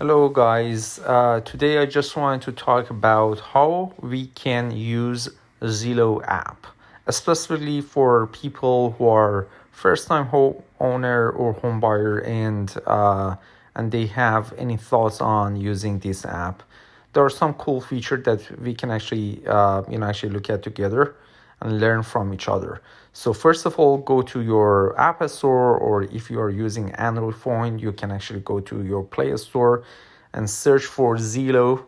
Hello, guys. Today I just wanted to talk about how we can use Zillow app, especially for people who are first-time home owner or home buyer, and they have any thoughts on using this app. There are some cool features that we can actually look at together and learn from each other. So first of all, go to your App Store, or if you are using Android phone, you can actually go to your Play Store and search for Zillow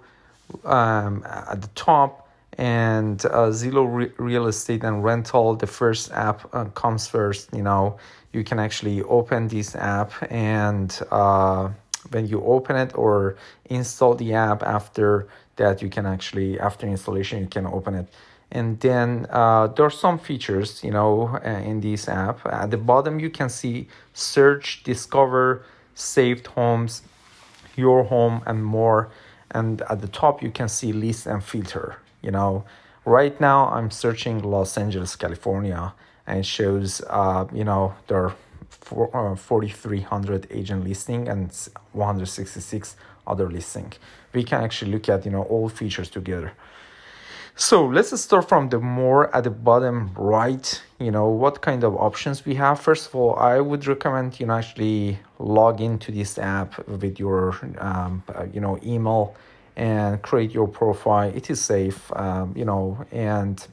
at the top. And Zillow Real Estate and Rental, the first app comes first. You can actually open this app, and when you open it or install the app, after that you can actually, after installation, you can open it. And then there are some features, in this app. At the bottom, you can see search, discover, saved homes, your home, and more. And at the top, you can see list and filter. Right now I'm searching Los Angeles, California, and it shows, there are 4,300 agent listing and 166 other listing. We can actually look at, all features together. So let's start from the more at the bottom right, what kind of options we have. First of all, I would recommend, actually log into this app with your, email and create your profile. It is safe, and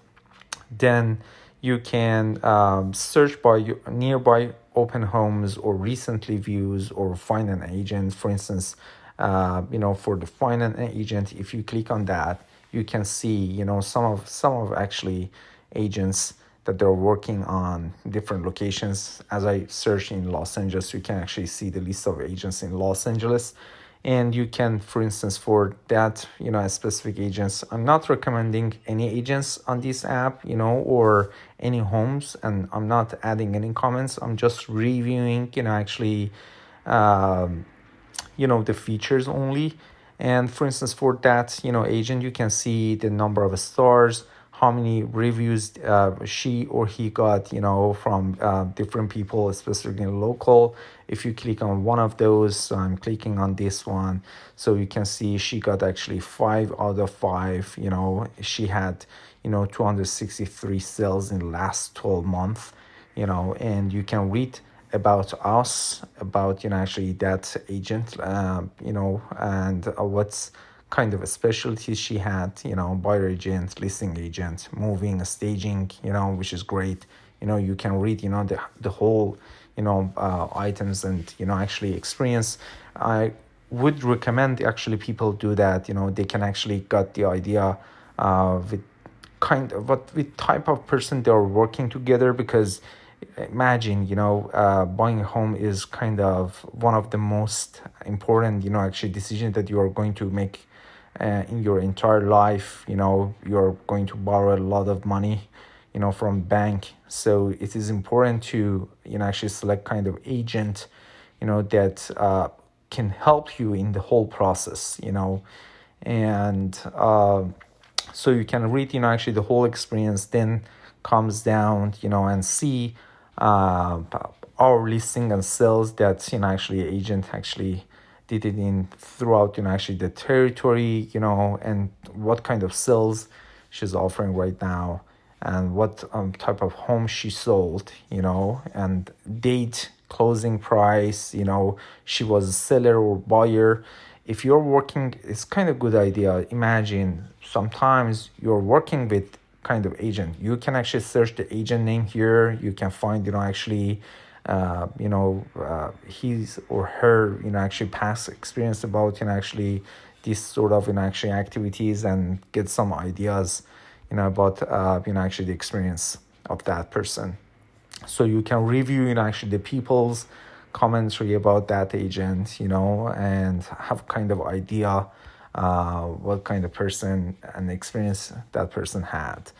then you can search by nearby open homes or recently views, or find an agent. For instance, for the find an agent, if you click on that, you can see, some of actually agents that they're working on different locations. As I search in Los Angeles, you can actually see the list of agents in Los Angeles. And you can, for instance, for that, specific agents, I'm not recommending any agents on this app, or any homes, and I'm not adding any comments. I'm just reviewing, the features only. And for instance, for that, agent, you can see the number of stars, how many reviews she or he got, from different people, specifically local. If you click on one of those, so I'm clicking on this one, so you can see she got actually 5 out of 5. She had, 263 sales in the last 12 months, and you can read about us, about, actually that agent, and what's kind of a specialty she had, buyer agent, listing agent, moving, staging, which is great. You can read, the whole, items and, actually experience. I would recommend actually people do that. They can actually get the idea with with type of person they're working together, because imagine, buying a home is kind of one of the most important, actually decisions that you are going to make in your entire life. You're going to borrow a lot of money, from bank. So it is important to, actually select kind of agent, that can help you in the whole process, and so you can read, actually the whole experience, then comes down, and see our listing and sales that, actually agent actually did it in throughout, actually the territory, and what kind of sales she's offering right now, and what type of home she sold, and date, closing price, she was a seller or buyer. If you're working, it's kind of good idea. Imagine sometimes you're working with kind of agent. You can actually search the agent name here. You can find, actually, his or her, actually past experience about, actually this sort of, actually activities, and get some ideas, about, actually the experience of that person. So you can review, actually the people's commentary about that agent, and have kind of idea what kind of person and experience that person had.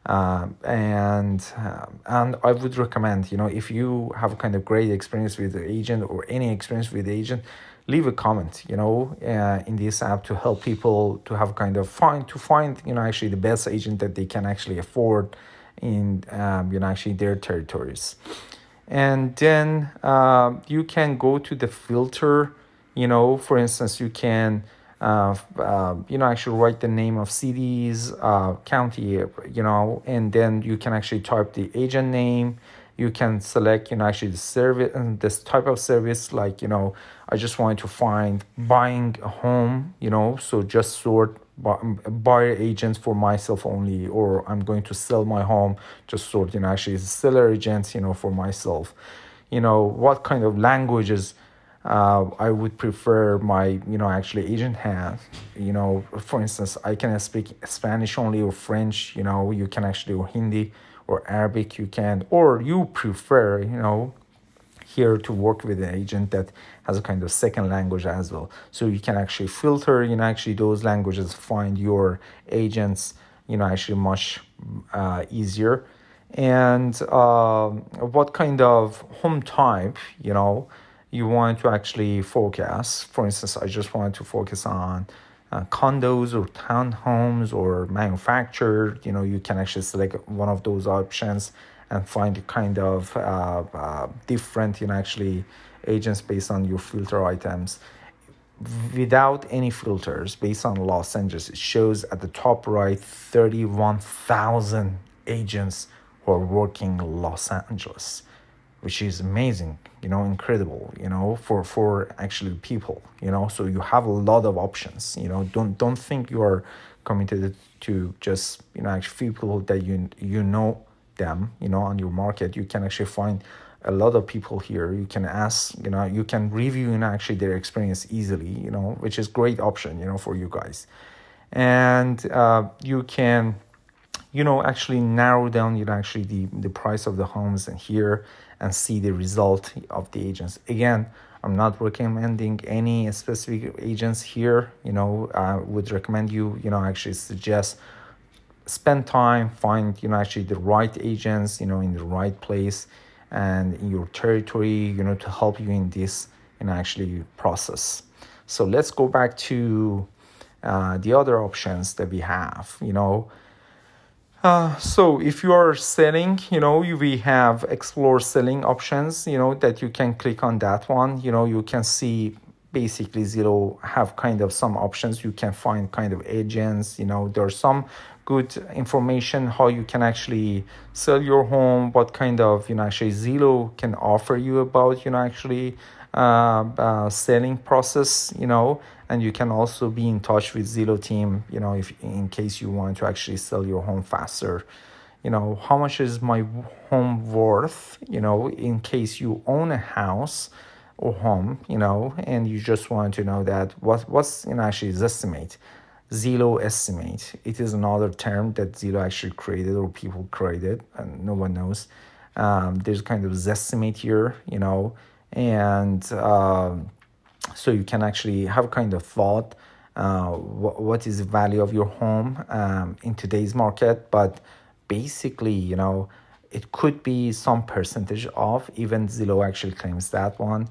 And I would recommend, if you have kind of great experience with the agent, or any experience with the agent, leave a comment, in this app, to help people to have kind of find, actually the best agent that they can actually afford in, actually their territories. And then you can go to the filter, For instance, you can actually write the name of cities, county, and then you can actually type the agent name. You can select, actually the service and this type of service, like, I just wanted to find buying a home, so just sort buyer agents for myself only, or I'm going to sell my home, just sort, actually seller agents, for myself. What kind of languages I would prefer my, actually agent has. For instance, I can speak Spanish only or French, you can actually, or Hindi or Arabic, you can, or you prefer, here to work with an agent that has a kind of second language as well. So you can actually filter, actually those languages, find your agents, actually much easier. And what kind of home type, you want to actually focus. For instance, I just want to focus on condos or townhomes or manufactured. You can actually select one of those options and find a kind of different, actually agents based on your filter items. Without any filters, based on Los Angeles, it shows at the top right 31,000 agents who are working in Los Angeles, which is amazing, incredible, for actually people, so you have a lot of options. Don't think you are committed to just, actually people that you know them, on your market. You can actually find a lot of people here. You can ask, you can review, actually their experience easily, which is great option, for you guys. And you can, actually narrow down, actually the price of the homes and here and see the result of the agents. Again, I'm not recommending any specific agents here. I would recommend you, actually suggest spend time, find, actually the right agents, in the right place and in your territory, to help you in this, actually process. So let's go back to the other options that we have, So if you are selling, we have explore selling options, that you can click on that one. You can see basically Zillow have kind of some options. You can find kind of agents, there's some good information how you can actually sell your home, what kind of, actually Zillow can offer you about, actually selling process, and you can also be in touch with Zillow team, if in case you want to actually sell your home faster. How much is my home worth, in case you own a house or home, and you just want to know that what's, actually is estimate. Zillow estimate. It is another term that Zillow actually created or people created and no one knows. There's kind of Zestimate here, and so you can actually have kind of thought what is the value of your home in today's market. But basically, it could be some percentage off. Even Zillow actually claims that one.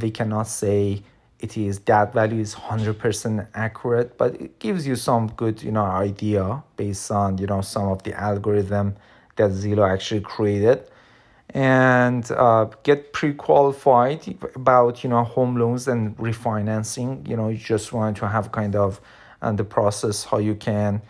We cannot say it is that value is 100% accurate, but it gives you some good, idea based on, some of the algorithm that Zillow actually created. And get pre-qualified about, home loans and refinancing. You just want to have kind of the process how you can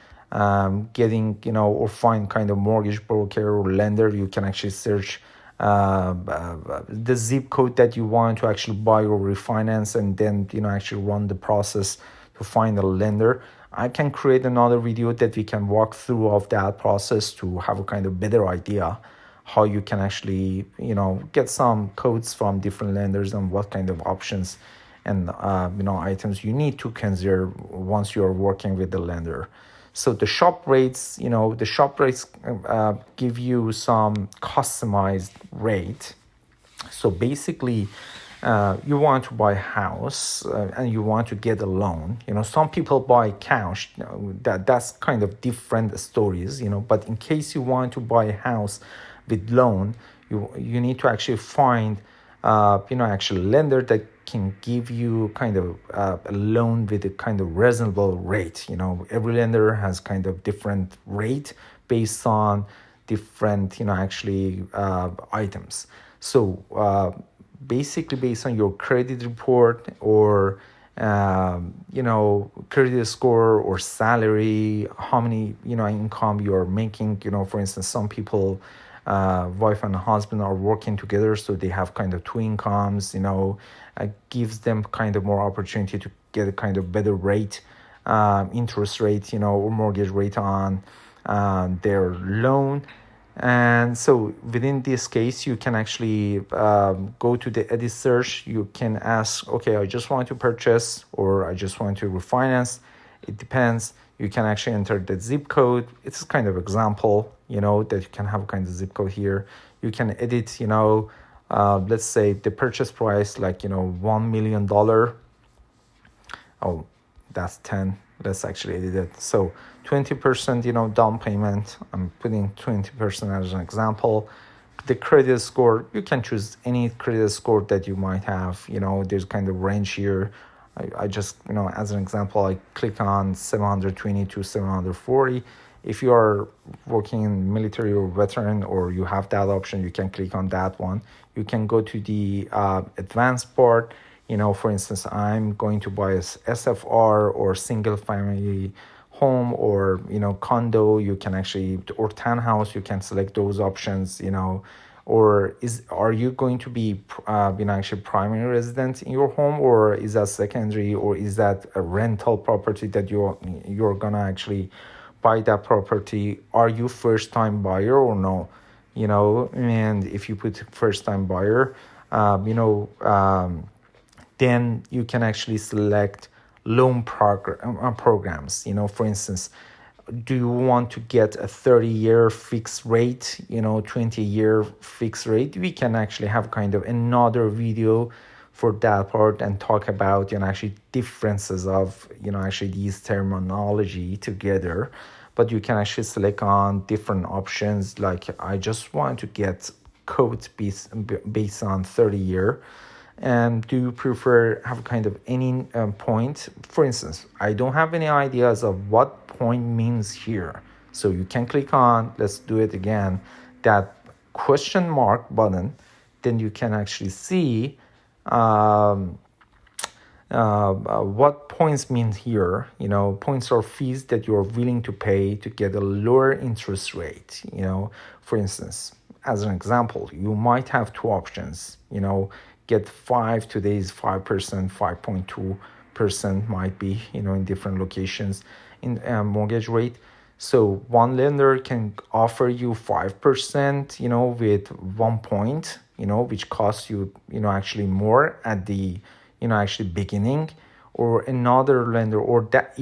getting, or find kind of mortgage broker or lender. You can actually search the zip code that you want to actually buy or refinance, and then actually run the process to find a lender. I can create another video that we can walk through of that process to have a kind of better idea how you can actually get some codes from different lenders and what kind of options and items you need to consider once you're working with the lender. So the shop rates, give you some customized rate. So basically, you want to buy a house and you want to get a loan. Some people buy cash. That's kind of different stories. But in case you want to buy a house with loan, you need to actually find actually lender that can give you kind of a loan with a kind of reasonable rate. Every lender has kind of different rate based on different actually items. So basically based on your credit report or credit score or salary, how many income you're making. For instance, some people, wife and husband are working together, so they have kind of two incomes. Gives them kind of more opportunity to get a kind of better rate, interest rate, or mortgage rate on their loan. And so within this case, you can actually go to the edit search. You can ask, okay, I just want to purchase or I just want to refinance. It depends. You can actually enter the zip code. It's kind of example, that you can have kind of zip code here. You can edit, let's say the purchase price, like, $1 million. Oh, that's 10. Let's actually edit it. So 20%, down payment. I'm putting 20% as an example. The credit score, you can choose any credit score that you might have. There's kind of range here. I just, as an example, I click on 720 to 740. If you are working in military or veteran, or you have that option, you can click on that one. You can go to the advanced part. For instance, I'm going to buy a SFR or single family home or, condo. You can actually, or townhouse, you can select those options, or are you going to be, actually primary resident in your home, or is that secondary, or is that a rental property that you're gonna actually buy that property? Are you first time buyer or no? And if you put first time buyer, then you can actually select loan programs. For instance, do you want to get a 30-year fixed rate, 20-year fixed rate? We can actually have kind of another video for that part and talk about, actually differences of, actually these terminology together. But you can actually select on different options. Like, I just want to get quotes based on 30-year. And do you prefer have kind of any point? For instance, I don't have any ideas of what point means here. So you can click on, let's do it again, that question mark button. Then you can actually see what points mean here. Points are fees that you're willing to pay to get a lower interest rate. For instance, as an example, you might have two options. Get 5, today's 5%, 5.2% might be, in different locations in mortgage rate. So one lender can offer you 5%, with 1 point, which costs you, actually more at the, actually beginning. Or another lender, or that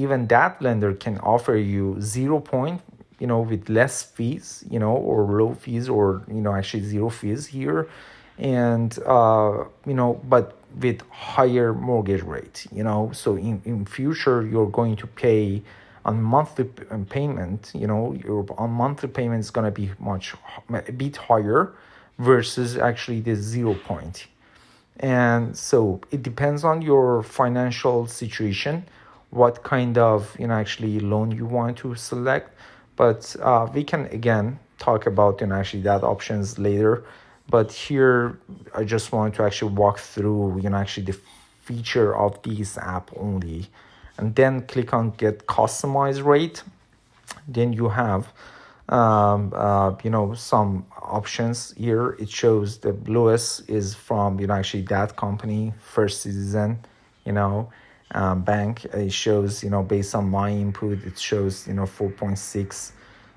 lender can offer you 0 point, with less fees, or low fees, or, actually zero fees here. And but with higher mortgage rate. So in future you're going to pay on monthly payment. Your on monthly payment is going to be a bit higher versus actually the 0 point. And so it depends on your financial situation, what kind of actually loan you want to select. But we can again talk about actually that options later. But here, I just want to actually walk through, actually the feature of this app only. And then click on get customized rate. Then you have, some options here. It shows the lowest is from, actually that company, First Citizen, bank. It shows, based on my input, it shows, 4.6.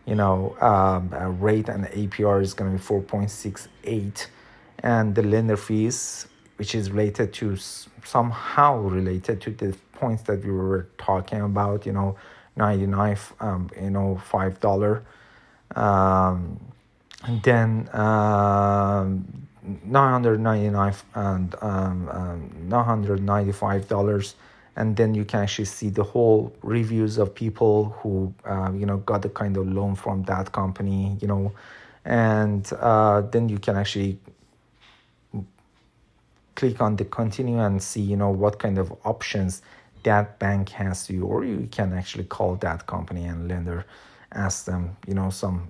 Rate and the APR is going to be 4.68, and the lender fees, which is related to somehow related to the points that we were talking about, 99, $5, and then 999 and $995. And then you can actually see the whole reviews of people who, got the kind of loan from that company, and then you can actually click on the continue and see, what kind of options that bank has to you, or you can actually call that company and lender, ask them, some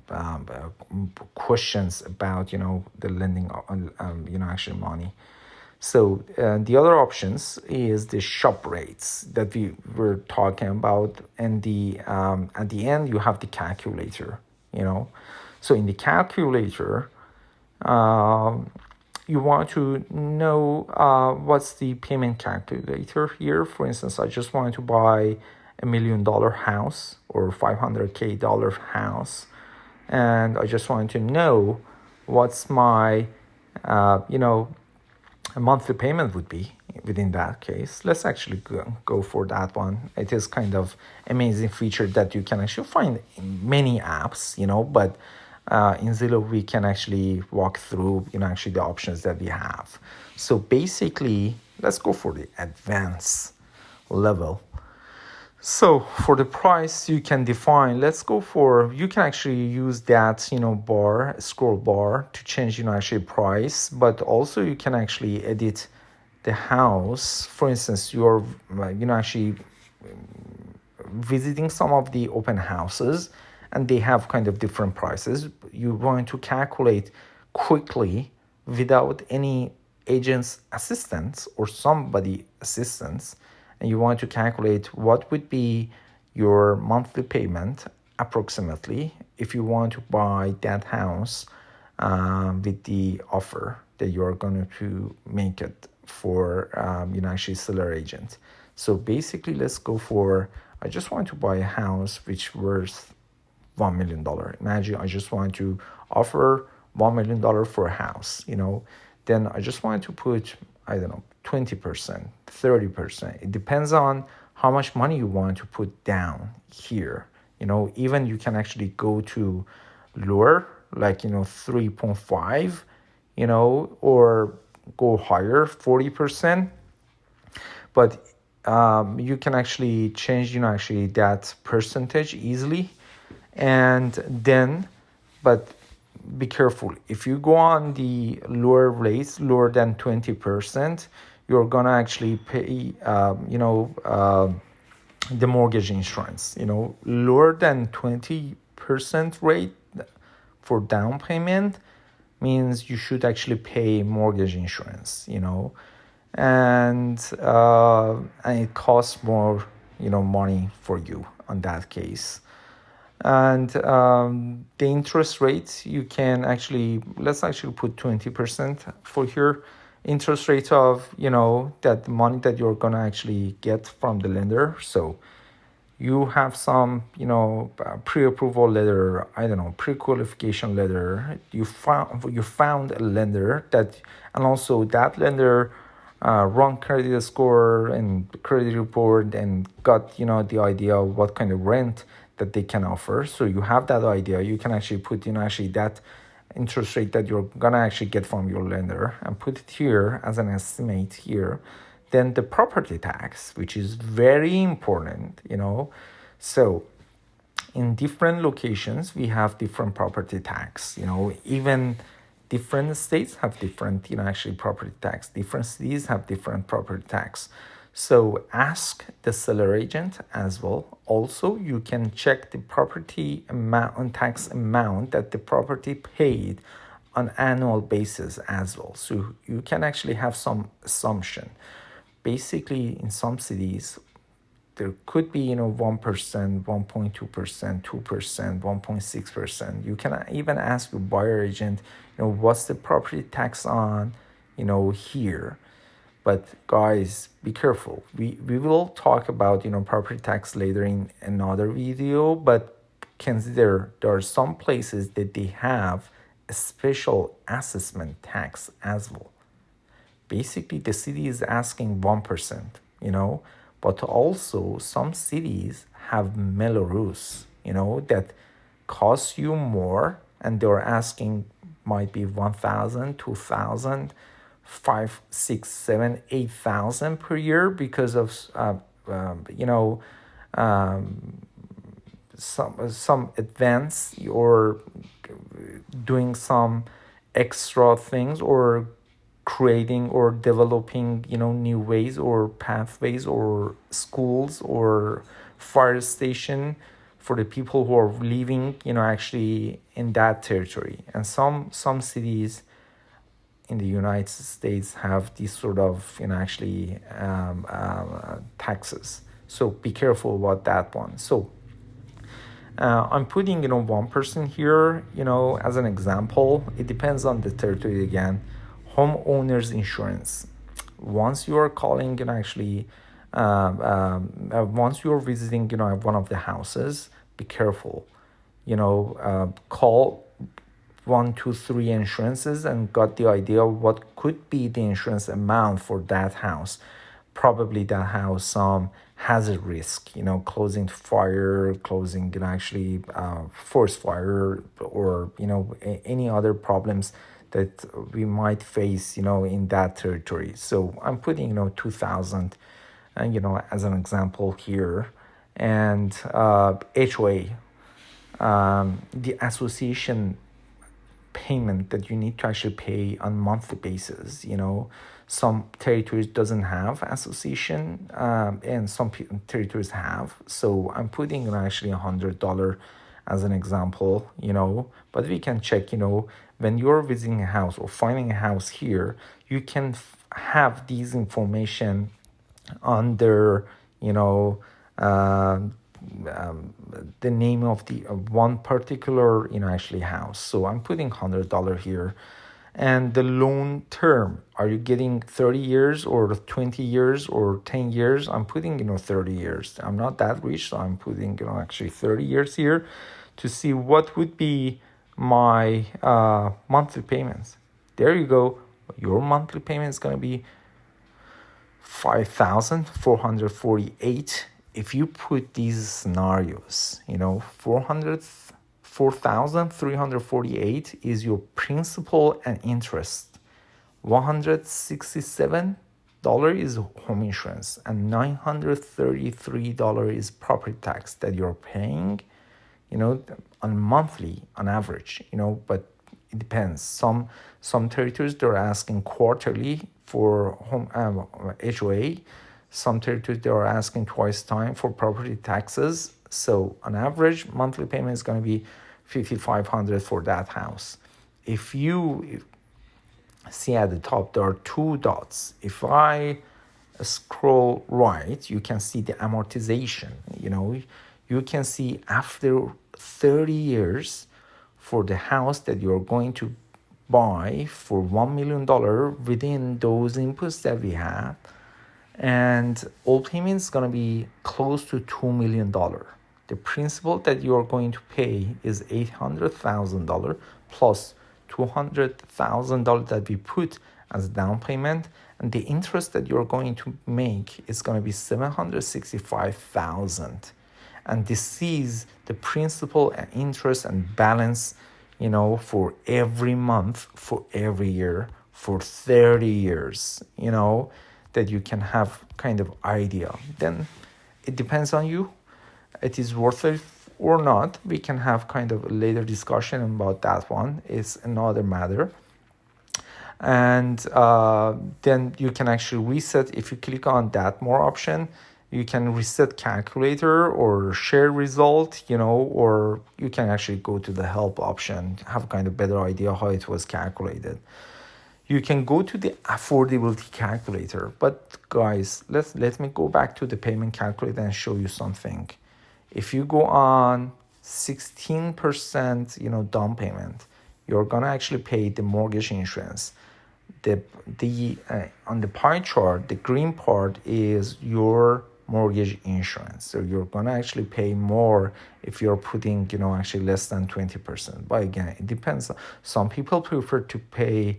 questions about, the lending, actually money. So the other options is the shop rates that we were talking about, and the at the end you have the calculator. So in the calculator, you want to know what's the payment calculator here. For instance, I just wanted to buy $1 million house or $500K house, and I just wanted to know what's my a monthly payment would be within that case. Let's actually go for that one. It is kind of amazing feature that you can actually find in many apps, but in Zillow we can actually walk through, actually the options that we have. So basically, let's go for the advanced level. So for the price, you can define, you can actually use that, scroll bar to change, actually price, but also you can actually edit the house. For instance, you're, actually visiting some of the open houses and they have kind of different prices. You're going to calculate quickly without any agent's assistance or somebody assistance, and you want to calculate what would be your monthly payment approximately if you want to buy that house with the offer that you're going to make it for actually seller agent. So basically, let's go for, I just want to buy a house which worth $1 million. Imagine I just want to offer $1 million for a house, then I just want to put, I don't know, 20%, 30%. It depends on how much money you want to put down here. Even you can actually go to lower, like, 3.5, or go higher, 40%. But you can actually change, actually that percentage easily. And then, but be careful. If you go on the lower rates, lower than 20%, you're gonna actually pay, the mortgage insurance. Lower than 20% rate for down payment means you should actually pay mortgage insurance. And it costs more, money for you on that case. And the interest rate, you can actually, let's actually put 20% for here. Interest rate of, that money that you're going to actually get from the lender. So you have some, pre-approval letter, I don't know, pre-qualification letter. You found a lender that, and also that lender run credit score and credit report and got, the idea of what kind of rent that they can offer. So you have that idea. You can actually put, actually that interest rate that you're gonna actually get from your lender and put it here as an estimate here. Then the property tax, which is very important, So in different locations, we have different property tax, even different states have different, actually property tax. Different cities have different property tax. So ask the seller agent as well. Also, you can check the property amount, tax amount that the property paid on annual basis as well. So you can actually have some assumption. Basically, in some cities, there could be, 1%, 1.2%, 2%, 1.6%. You can even ask your buyer agent, what's the property tax on, here. But guys, be careful. We will talk about, property tax later in another video, but consider there are some places that they have a special assessment tax as well. Basically, the city is asking 1%, but also some cities have Melrose, that costs you more, and they're asking might be 1,000, 2,000, 5, 6, 7, 8,000 per year because of some advance or doing some extra things or creating or developing new ways or pathways or schools or fire station for the people who are living actually in that territory. And some cities in the United States have these sort of, taxes. So be careful about that one. So I'm putting, 1% here, as an example. It depends on the territory again. Homeowners insurance. Once you are calling, once you're visiting, one of the houses, be careful. Call 1, 2, 3 insurances and got the idea of what could be the insurance amount for that house. Probably that house hazard risk, closing to fire, closing forest fire, or any other problems that we might face, in that territory. So I'm putting 2,000, as an example here, and HOA, the association payment that you need to actually pay on monthly basis. Some territories doesn't have association, and some territories have. So I'm putting actually $100 as an example. But we can check. When you're visiting a house or finding a house here, you can have these information under the name of the one particular house. So I'm putting $100 here. And the loan term, are you getting 30 years or 20 years or 10 years? I'm putting 30 years. I'm not that rich, so I'm putting 30 years here to see what would be my monthly payments. There you go. Your monthly payment is going to be $5,448. If you put these scenarios, 4,348 is your principal and interest. $167 is home insurance, and $933 is property tax that you're paying, on monthly on average, but it depends. Some territories, they're asking quarterly for home HOA. Some territories, they are asking twice time for property taxes. So on average, monthly payment is going to be $5,500 for that house. If you see at the top, there are 2 dots. If I scroll right, you can see the amortization. You can see after 30 years for the house that you're going to buy for $1 million within those inputs that we have, and all payments is going to be close to $2 million. The principal that you are going to pay is $800,000 plus $200,000 that we put as down payment, and the interest that you're going to make is going to be $765,000. And this is the principal and interest and balance, for every month, for every year, for 30 years, that you can have kind of idea. Then it depends on you. It is worth it or not. We can have kind of a later discussion about that one. It's another matter. And then you can actually reset. If you click on that more option, you can reset calculator or share result, or you can actually go to the help option, have kind of better idea how it was calculated. You can go to the affordability calculator. But guys, let me go back to the payment calculator and show you something. If you go on 16%, down payment, you're gonna actually pay the mortgage insurance. The on the pie chart, the green part is your mortgage insurance. So you're gonna actually pay more if you're putting, actually less than 20%. But again, it depends. Some people prefer to pay,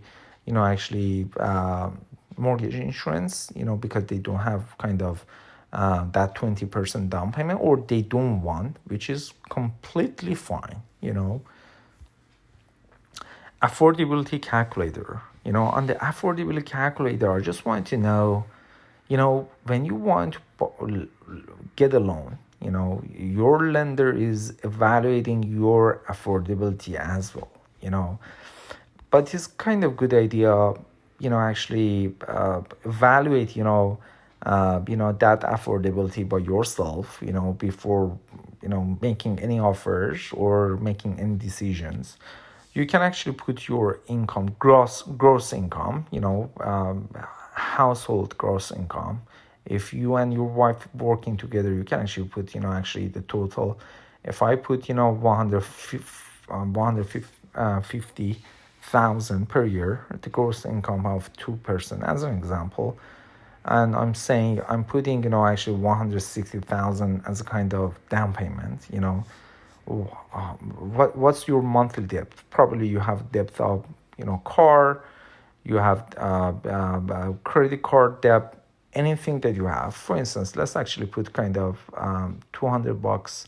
mortgage insurance, because they don't have kind of that 20% down payment, or they don't want, which is completely fine, Affordability calculator. On the affordability calculator, I just want to know, when you want to get a loan, your lender is evaluating your affordability as well, But it's kind of good idea, evaluate, that affordability by yourself, before, making any offers or making any decisions. you can actually put your income, gross income, household gross income. If you and your wife working together, you can actually put, actually the total. If I put, 150,000 per year, the gross income of 2% as an example, and I'm saying I'm putting, actually 160,000 as a kind of down payment, what's your monthly debt? Probably you have debt of, car, you have credit card debt, anything that you have. For instance, let's actually put kind of $200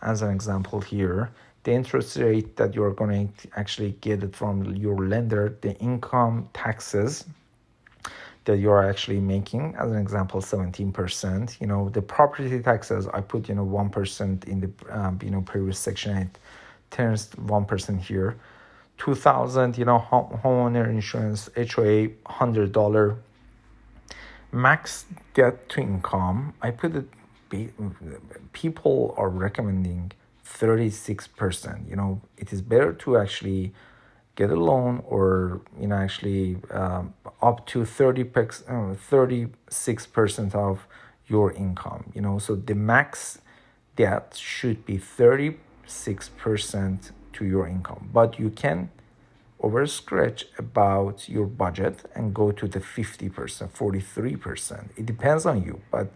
as an example here. The interest rate that you're going to actually get it from your lender, the income taxes that you're actually making, as an example, 17%. The property taxes, I put 1% in the previous section. It turns 1% here. 2,000, homeowner insurance, HOA, $100. Max debt to income, I put it. People are recommending 36%. It is better to actually get a loan, or actually up to 36% of your income. So the max debt should be 36% to your income, but you can overstretch about your budget and go to the 50%, 43%. It depends on you, but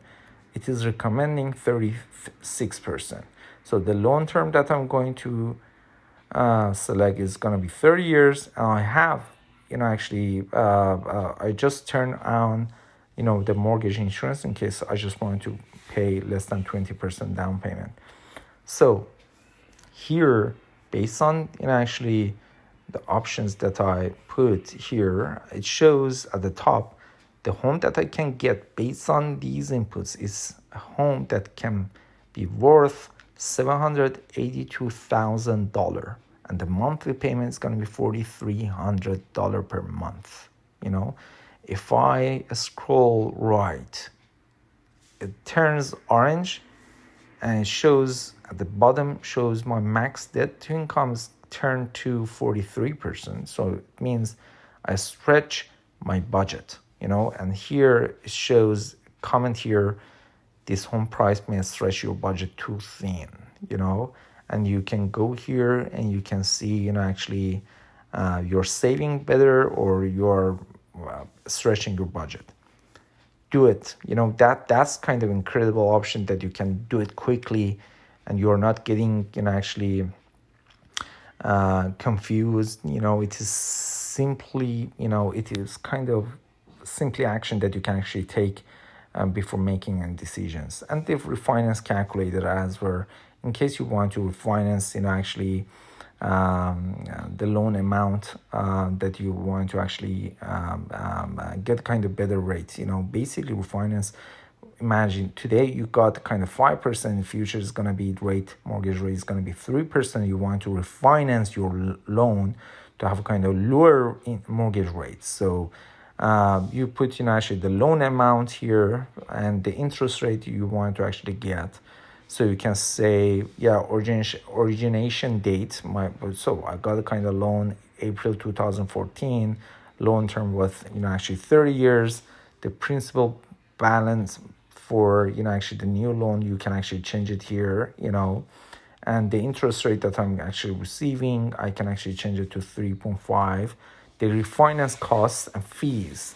it is recommending 36%. So the loan term that I'm going to select is going to be 30 years. And I have, actually, I just turned on, the mortgage insurance in case I just want to pay less than 20% down payment. So here, based on, actually the options that I put here, it shows at the top, the home that I can get based on these inputs is a home that can be worth $782,000, and the monthly payment is going to be $4,300 per month. If I scroll right, it turns orange, and it shows at the bottom, shows my max debt to income is turned to 43%. So it means I stretch my budget, and here it shows comment here, this home price may stretch your budget too thin, and you can go here and you can see, actually you're saving better, or you're stretching your budget. Do it. That's kind of incredible option that you can do it quickly, and you're not getting, actually confused. It is simply, it is kind of simply action that you can actually take before making any decisions. And the refinance calculator as well, in case you want to refinance, actually the loan amount that you want to actually get kind of better rates. Basically refinance. Imagine today you got kind of 5%, in future is going to be mortgage rate is going to be 3%. You want to refinance your loan to have a kind of lower mortgage rate. So you put actually the loan amount here and the interest rate you want to actually get. So you can say, origination date. So I got a kind of loan April 2014. Loan term with actually 30 years. The principal balance for actually the new loan, you can actually change it here. And the interest rate that I'm actually receiving, I can actually change it to 3.5. The refinance costs and fees.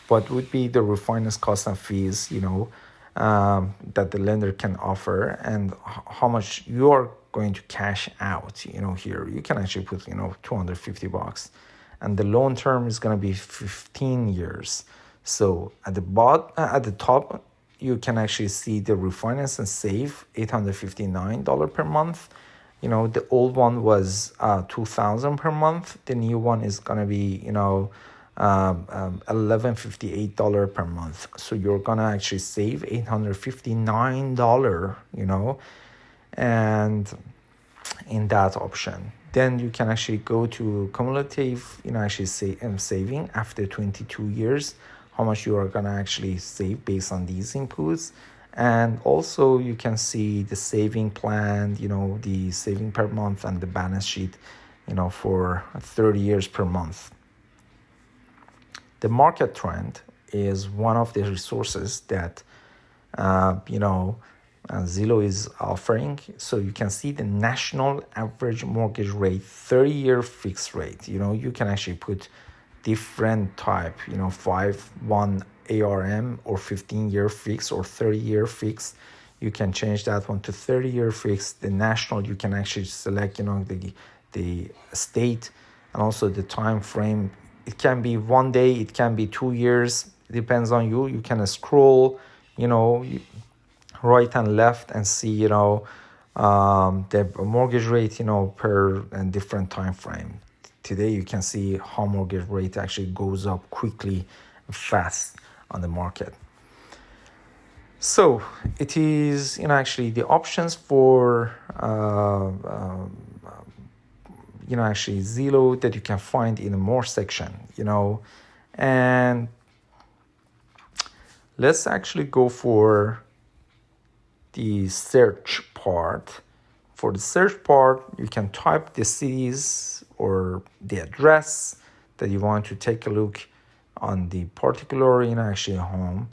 What would be the refinance costs and fees, that the lender can offer, and how much you're going to cash out, here. You can actually put, $250. And the loan term is going to be 15 years. So at the top, you can actually see the refinance and save $859 per month. The old one was $2,000 per month. The new one is gonna be $1,158 per month. So you're gonna actually save $859. And in that option. Then you can actually go to cumulative, actually saving after 22 years, how much you are gonna actually save based on these inputs. And also you can see the saving plan, the saving per month and the balance sheet, for 30 years per month. The market trend is one of the resources that Zillow is offering. So you can see the national average mortgage rate, 30-year fixed rate. You can actually put different type, 5-1 ARM or 15-year fix or 30-year fix. You can change that one to 30-year fix. The national, you can actually select, the state and also the time frame. It can be 1 day, it can be 2 years. It depends on you. You can scroll, right and left and see, the mortgage rate, per and different time frame. Today, you can see how mortgage rate actually goes up quickly and fast on the market. So it is, actually the options for, actually Zillow that you can find in more section, and let's actually go for the search part. For the search part, you can type the cities or the address that you want to take a look on the particular, actually home,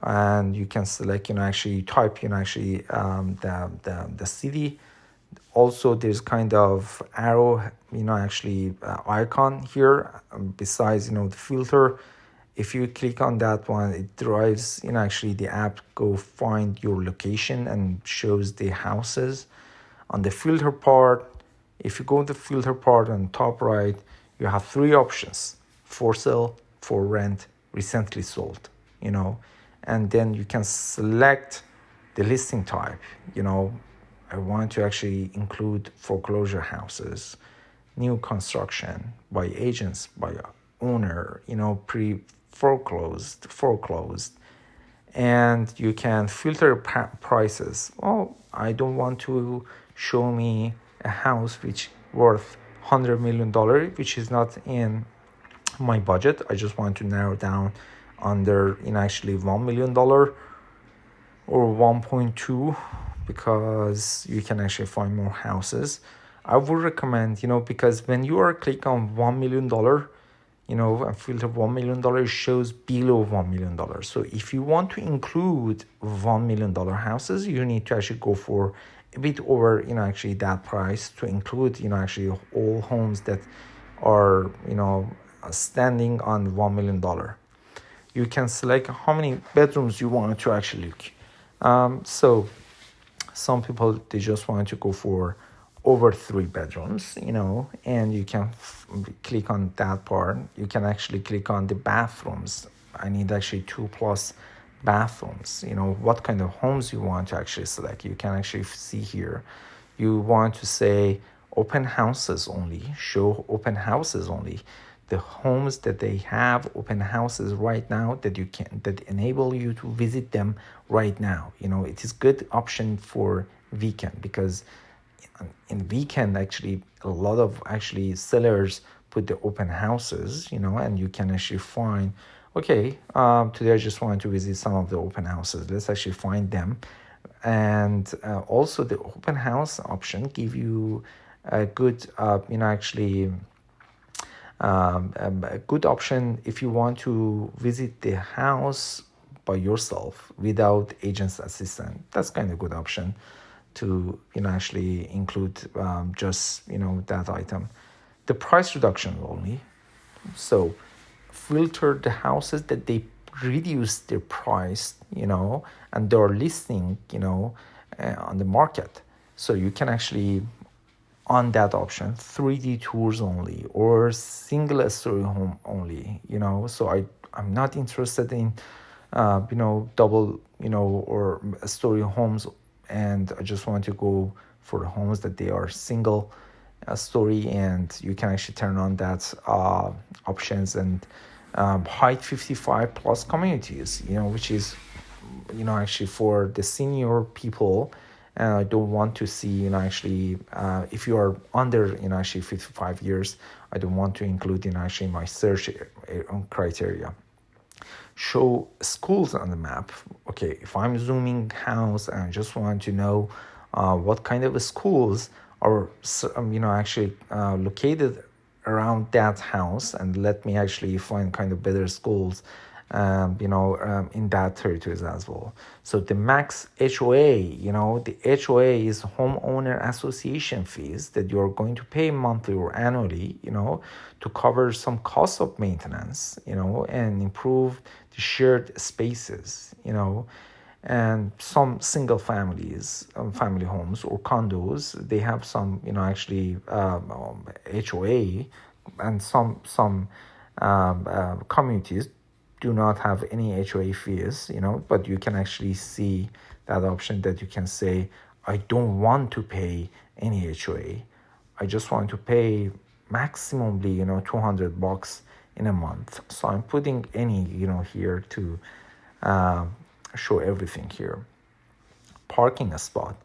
and you can select, actually type, the city. Also, there's kind of arrow, icon here besides, the filter. If you click on that one, it drives, actually the app go find your location and shows the houses. On the filter part, if you go to the filter part on top right, you have 3 options: for sale, for rent, recently sold, and then you can select the listing type. I want to actually include foreclosure houses, new construction, by agents, by owner, foreclosed, and you can filter prices. I don't want to show me a house which worth $100 million, which is not in my budget. I just want to narrow down under actually $1 million or 1.2, because you can actually find more houses. I would recommend, because when you are click on $1 million, and filter $1 million, it shows below $1 million. So if you want to include $1 million houses, you need to actually go for a bit over, actually that price to include, actually all homes that are, standing on $1 million. You can select how many bedrooms you want to actually look. So some people, they just want to go for over 3 bedrooms, and you can click on that part. You can actually click on the bathrooms. I need actually 2+ bathrooms. What kind of homes you want to actually select. You can actually see here. You want to say open houses only, show open houses only. The homes that they have open houses right now that enable you to visit them right now. It is good option for weekend, because in weekend actually a lot of actually sellers put the open houses, and you can actually find, okay, today I just want to visit some of the open houses. Let's actually find them. And also the open house option give you a good, a good option if you want to visit the house by yourself without agent's assistant. That's kind of good option to actually include just that item. The price reduction only. So filter the houses that they reduce their price, and they're listing, on the market. So you can actually, on that option, 3D tours only or single story home only, So I'm not interested in, double, or story homes, and I just want to go for the homes that they are single story, and you can actually turn on that options, and height 55 plus communities, which is, actually for the senior people. I don't want to see, actually, if you are under, actually 55 years, I don't want to include, actually my search criteria. show schools on the map. Okay, if I'm zooming house and I just want to know what kind of schools are actually located around that house, and let me actually find kind of better schools in that territories as well. So the max HOA, the HOA is homeowner association fees that you're going to pay monthly or annually, to cover some cost of maintenance, and improve the shared spaces, and some single families, family homes or condos, they have some, HOA, and some communities do not have any HOA fees, but you can actually see that option that you can say, I don't want to pay any HOA. I just want to pay maximally, $200 in a month. So I'm putting any, here to show everything here. Parking spot.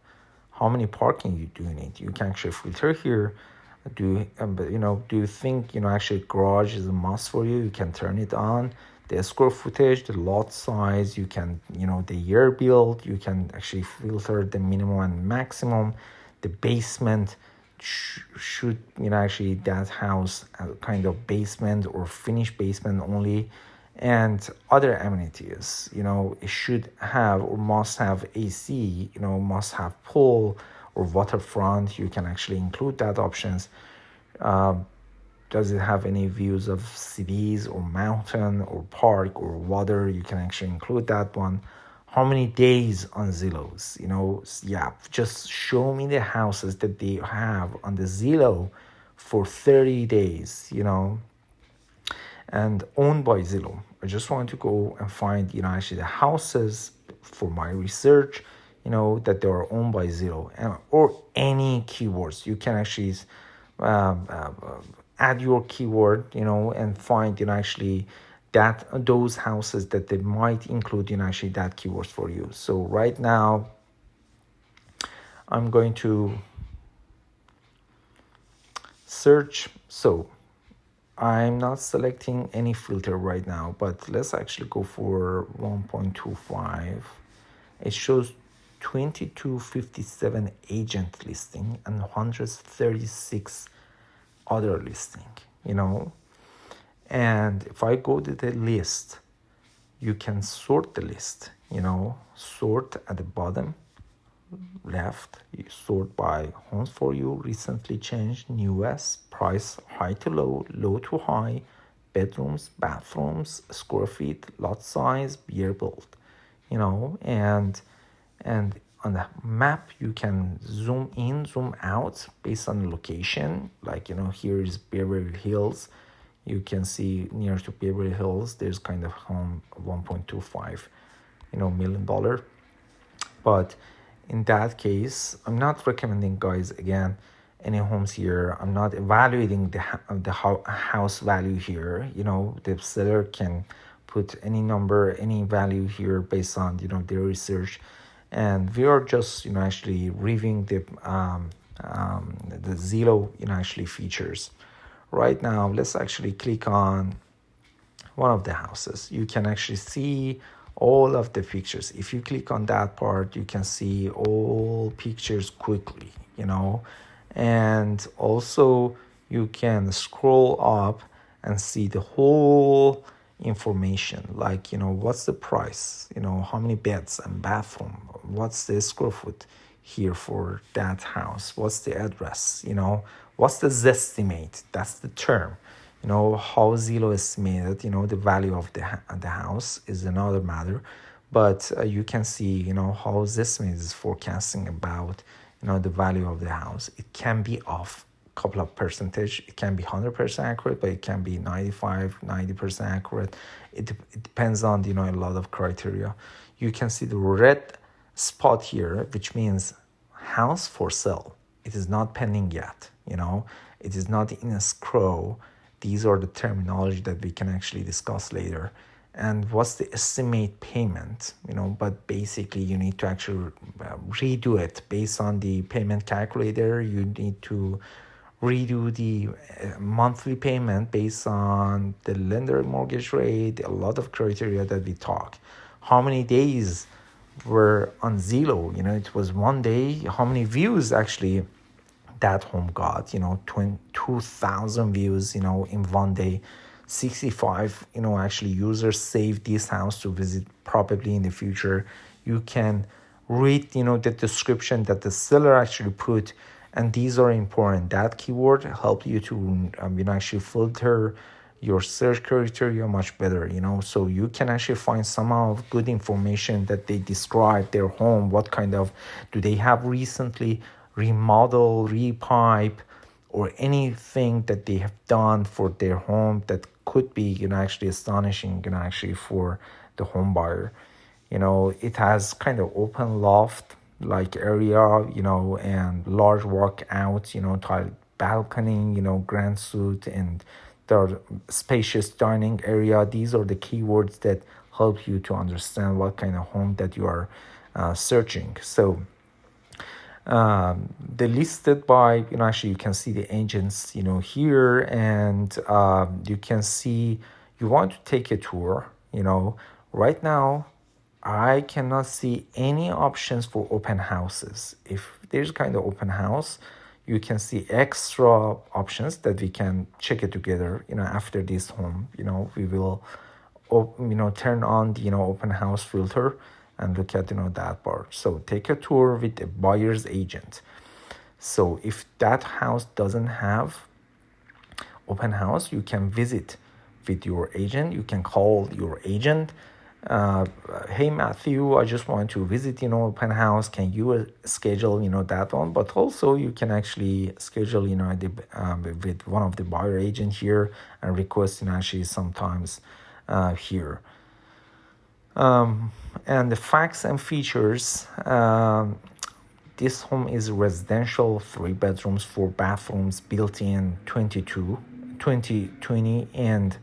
How many parking you do need? You can actually filter here. Do you think actually garage is a must for you? You can turn it on. The square footage, the lot size, you can the year build. You can actually filter the minimum and maximum. The basement should actually that house kind of basement or finished basement only, and other amenities. It should have or must have AC. Must have pool or waterfront. You can actually include that options. Does it have any views of cities or mountain or park or water? You can actually include that one. How many days on Zillow's? Just show me the houses that they have on the Zillow for 30 days, and owned by Zillow. I just want to go and find, actually the houses for my research, that they are owned by Zillow, or any keywords. You can actually add your keyword, and find, actually that those houses that they might include, actually that keywords for you. So right now, I'm going to search. So I'm not selecting any filter right now, but let's actually go for 1.25. It shows 2257 agent listing and 136 other listing, and if I go to the list, you can sort the list, sort at the bottom left, you sort by homes for you, recently changed, newest, price, high to low, low to high, bedrooms, bathrooms, square feet, lot size, year build, and on the map you can zoom in, zoom out based on the location. Like, here is Beverly Hills. You can see near to Beverly Hills there's kind of home $1.25 million. But in that case, I'm not recommending, guys, again, any homes here. I'm not evaluating the house value here. The seller can put any number, any value here based on their research, and we are just actually reviewing the Zillow actually features. Right now, let's actually click on one of the houses. You can actually see all of the pictures. If you click on that part, you can see all pictures quickly, and also you can scroll up and see the whole information, like what's the price, how many beds and bathroom, what's the square foot here for that house, what's the address, what's the zestimate, that's the term, how Zillow estimated, the value of the house is another matter, but you can see, how Zestimate is forecasting about, the value of the house. It can be off a couple of percentage. It can be 100% accurate, but it can be 90% accurate. It depends on, a lot of criteria. You can see the red spot here, which means house for sale. It is not pending yet, it is not in escrow. These are the terminology that we can actually discuss later. And what's the estimate payment, but basically you need to actually redo it based on the payment calculator. You need to redo the monthly payment based on the lender mortgage rate, a lot of criteria that we talk. How many days were on Zillow? It was one day. How many views actually that home got? 2,000 views, in one day. 65, actually users saved this house to visit probably in the future. You can read, the description that the seller actually put, and these are important. That keyword help you to, actually filter your search criteria much better, so you can actually find some of good information that they describe their home. What kind of, do they have recently remodel, repipe, or anything that they have done for their home that could be, actually astonishing, actually for the home buyer. It has kind of open loft like area, and large walkout, tiled balcony, grand suite, and the spacious dining area. These are the keywords that help you to understand what kind of home that you are searching. So they listed by, actually you can see the agents, here, and you can see you want to take a tour. Right now I cannot see any options for open houses. If there's kind of open house, you can see extra options that we can check it together. After this home, we will turn on the open house filter and look at that part. So take a tour with a buyer's agent. So if that house doesn't have open house, you can visit with your agent. You can call your agent. Hey Matthew, I just want to visit open house. Can you schedule that one? But also you can actually schedule with one of the buyer agent here and request actually sometimes here. And the facts and features. This home is residential, 3 bedrooms, 4 bathrooms, built in 2020, and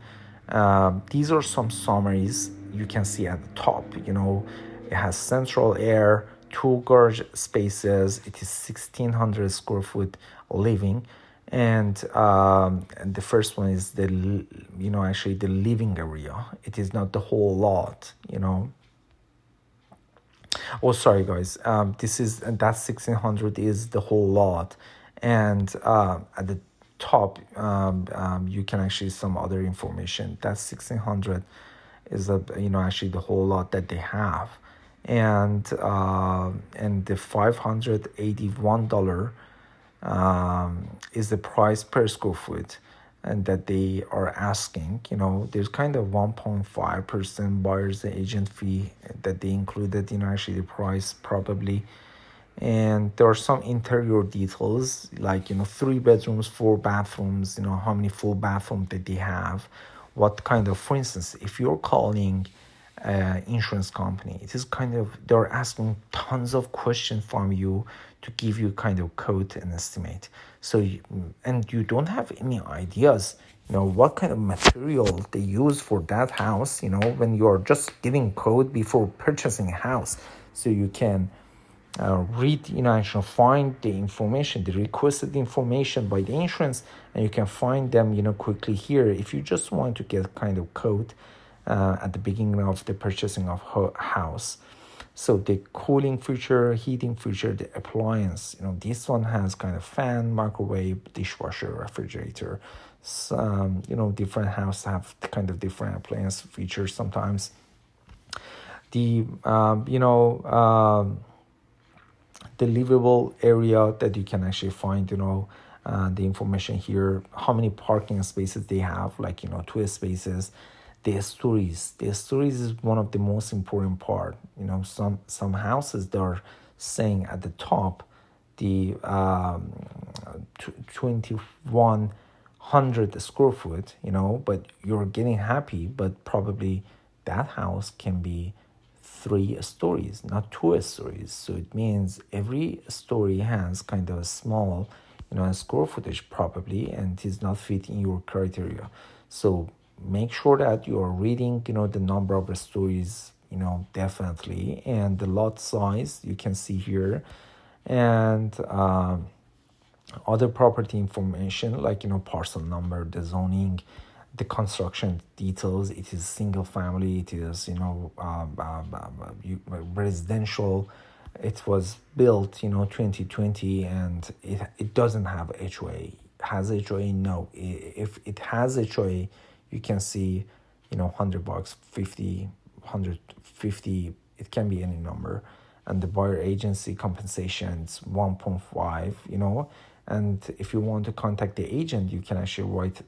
these are some summaries you can see at the top. It has central air, 2 garage spaces. It is 1,600 square foot living, and the first one is actually the living area. It is not the whole lot. Oh, sorry, guys. This is that 1,600 is the whole lot, and at the top, you can actually some other information. That 1,600 is actually the whole lot that they have, and the $581 is the price per square foot, and that they are asking. There's kind of 1.5% buyer's agent fee that they included in actually the price probably. And there are some interior details like 3 bedrooms, 4 bathrooms, how many full bathrooms that they have, what kind of, for instance, if you're calling insurance company, it is kind of, they're asking tons of questions from you to give you kind of quote and estimate. So and you don't have any ideas what kind of material they use for that house when you're just getting quote before purchasing a house. So you can read actually find the information, the requested information by the insurance, and you can find them quickly here if you just want to get kind of quote at the beginning of the purchasing of house. So the cooling feature, heating feature, the appliance, this one has kind of fan, microwave, dishwasher, refrigerator. Some different houses have kind of different appliance features sometimes. The the livable area that you can actually find the information here, how many parking spaces they have, like 2 spaces. The stories is one of the most important part. Some houses, they're saying at the top the 2,100 square foot, but you're getting happy, but probably that house can be 3 stories, not 2 stories. So it means every story has kind of a small square footage probably, and it is not fitting your criteria. So make sure that you are reading the number of stories definitely, and the lot size you can see here, and other property information like parcel number, the zoning, the construction details. It is single family, it is residential. It was built 2020, and it doesn't have HOA. Has HOA? No. If it has HOA, you can see $100, 50, 150. It can be any number. And the buyer agency compensation is 1.5, and if you want to contact the agent, you can actually write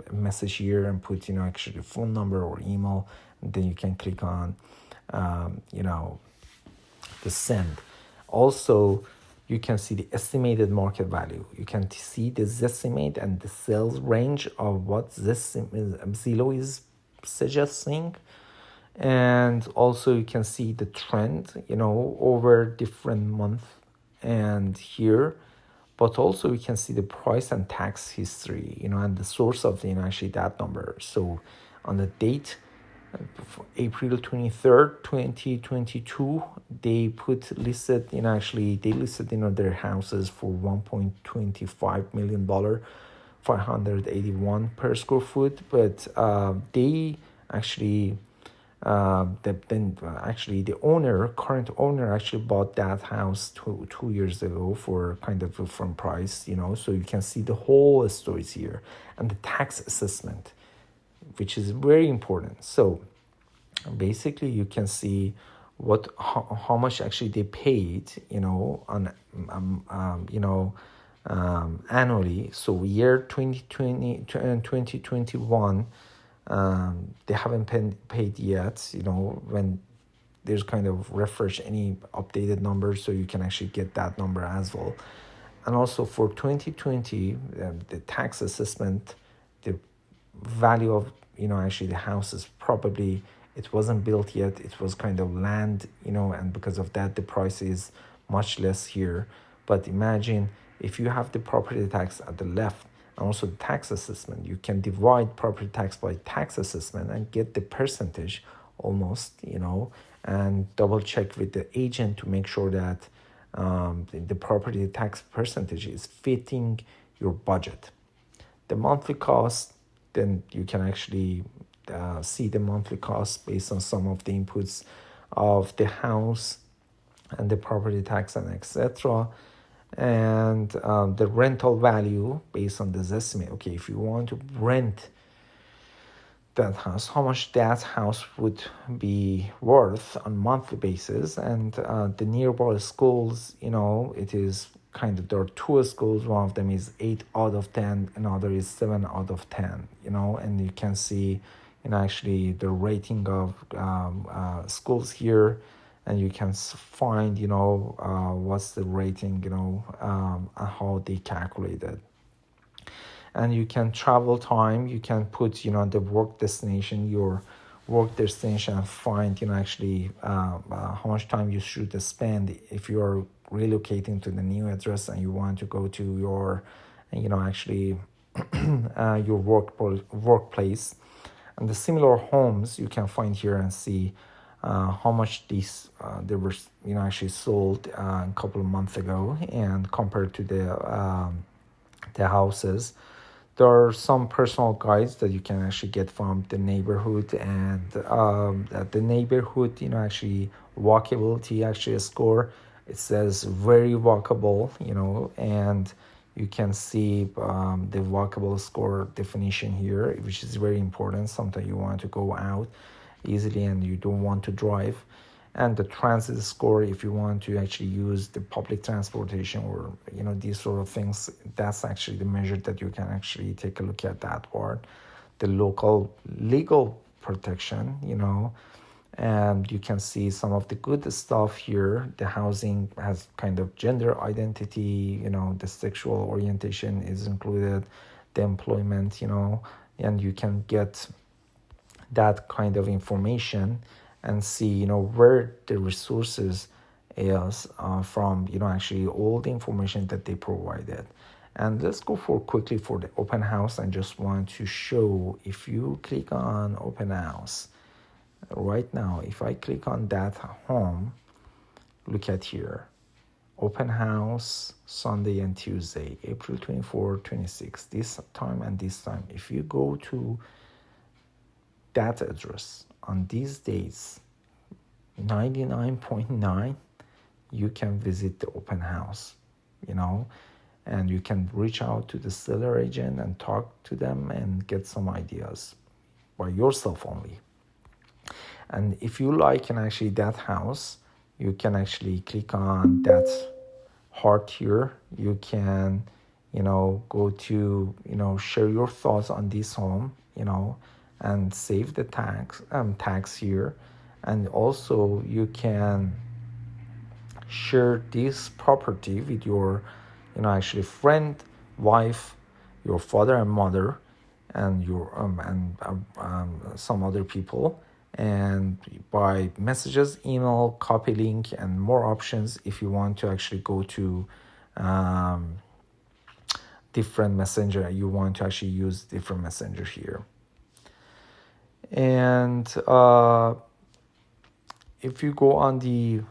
a message here and put actually the phone number or email, and then you can click on the send. Also, you can see the estimated market value. You can see the estimate and the sales range of what this Zillow is suggesting. And also you can see the trend over different months and here. But also you can see the price and tax history and the source of actually that number. So on the date April 23rd 2022, they listed their houses for $1.25 million, 581 per square foot. But they actually the current owner actually bought that house 2 years ago for kind of a different price, so you can see the whole stories here, and the tax assessment, which is very important. So basically you can see how much actually they paid on annually. So year 2020 and 2021, they haven't paid yet, when there's kind of refresh any updated numbers, so you can actually get that number as well. And also for 2020, the tax assessment, the value of actually the house is probably, it wasn't built yet, it was kind of land, and because of that the price is much less here. But imagine if you have the property tax at the left and also the tax assessment, you can divide property tax by tax assessment and get the percentage almost, and double check with the agent to make sure that the property tax percentage is fitting your budget. The monthly cost, then you can actually see the monthly cost based on some of the inputs of the house and the property tax and etc. And the rental value based on this estimate. Okay, if you want to rent that house, how much that house would be worth on monthly basis. And the nearby schools, it is kind of, there are two schools. One of them is 8 out of 10, another is 7 out of 10, and you can see actually the rating of schools here, and you can find what's the rating, how they calculate it. And you can travel time, you can put the work destination, your work destination, and find actually how much time you should spend if you are relocating to the new address and you want to go to your actually your workplace. And the similar homes you can find here and see how much these they were actually sold a couple of months ago, and compared to the houses. There are some personal guides that you can actually get from the neighborhood, and the neighborhood actually walkability actually a score. It says very walkable, and you can see the walkable score definition here, which is very important. Sometimes you want to go out easily and you don't want to drive. And the transit score, if you want to actually use the public transportation or these sort of things, that's actually the measure that you can actually take a look at that part. The local legal protection, and you can see some of the good stuff here. The housing has kind of gender identity, the sexual orientation is included, the employment, and you can get that kind of information and see where the resources is from actually all the information that they provided. And let's go quickly for the open house. I just want to show, if you click on open house right now, if I click on that home, look at here, open house Sunday and Tuesday, April 24, 26, this time and this time. If you go to that address on these days, 99.9, you can visit the open house, and you can reach out to the seller agent and talk to them and get some ideas by yourself only. And if you like and actually that house, you can actually click on that heart here. You can, go to, share your thoughts on this home, and save the tags here. And also you can share this property with your, actually friend, wife, your father and mother, and your some other people, and by messages, email, copy link, and more options if you want to actually go to different messenger. You want to actually use different messenger here. And if you go on the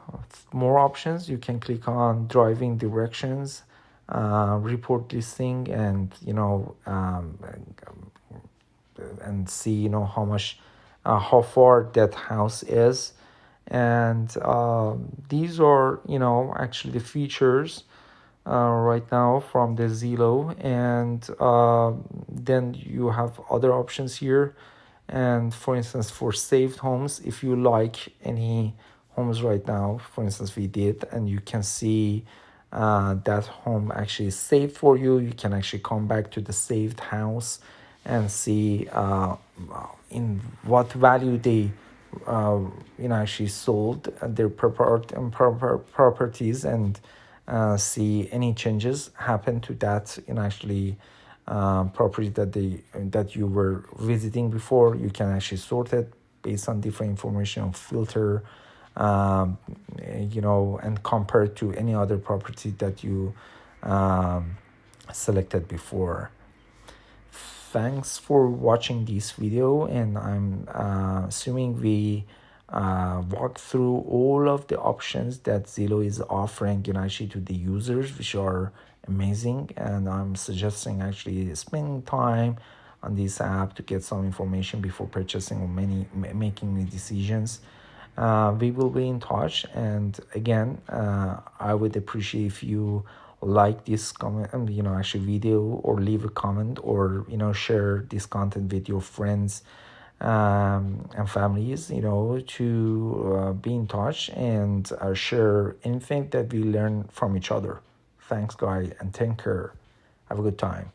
more options, you can click on driving directions, report listing, and and see how much how far that house is. And these are actually the features right now from the Zillow. And then you have other options here. And for instance, for saved homes, if you like any homes right now, for instance, we did, and you can see that home actually saved for you. You can actually come back to the saved house and see in what value they actually sold their properties, and see any changes happen to that actually property that you were visiting before. You can actually sort it based on different information, filter, and compare it to any other property that you selected before. Thanks for watching this video, and I'm assuming we walk through all of the options that Zillow is offering actually to the users, which are amazing. And I'm suggesting actually spending time on this app to get some information before purchasing or making any decisions. We will be in touch, and again, I would appreciate if you like this comment, actually video, or leave a comment, or share this content with your friends and families, to be in touch and share anything that we learn from each other. Thanks, guys, and take care. Have a good time.